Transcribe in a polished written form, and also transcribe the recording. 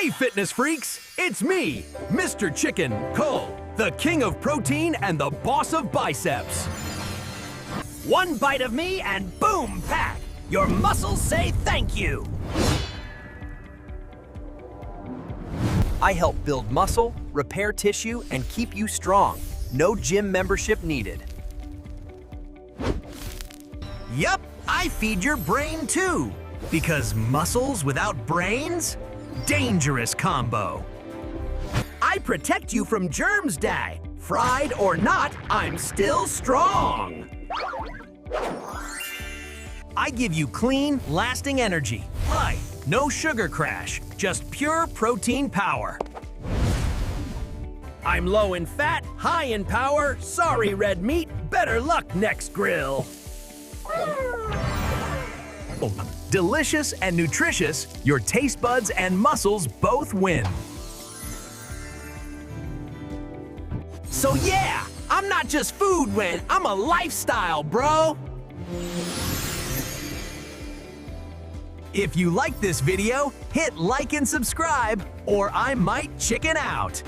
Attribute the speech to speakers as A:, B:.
A: Hey fitness freaks, it's me, Mr. Chicken, Cole, the king of protein and the boss of biceps.
B: One bite of me and boom, pack! Your muscles say thank you!
C: I help build muscle, repair tissue, and keep you strong. No gym membership needed.
A: Yup, I feed your brain too. Because muscles without brains? Dangerous combo. I protect you from germs, Dad. Fried or not, I'm still strong. I give you clean, lasting energy. Light, no sugar crash, just pure protein power. I'm low in fat, high in power. Sorry, red meat. Better luck next grill. Delicious and nutritious, your taste buds and muscles both win. So yeah, I'm not just food when I'm a lifestyle, bro. If you like this video, hit like and subscribe, or I might chicken out.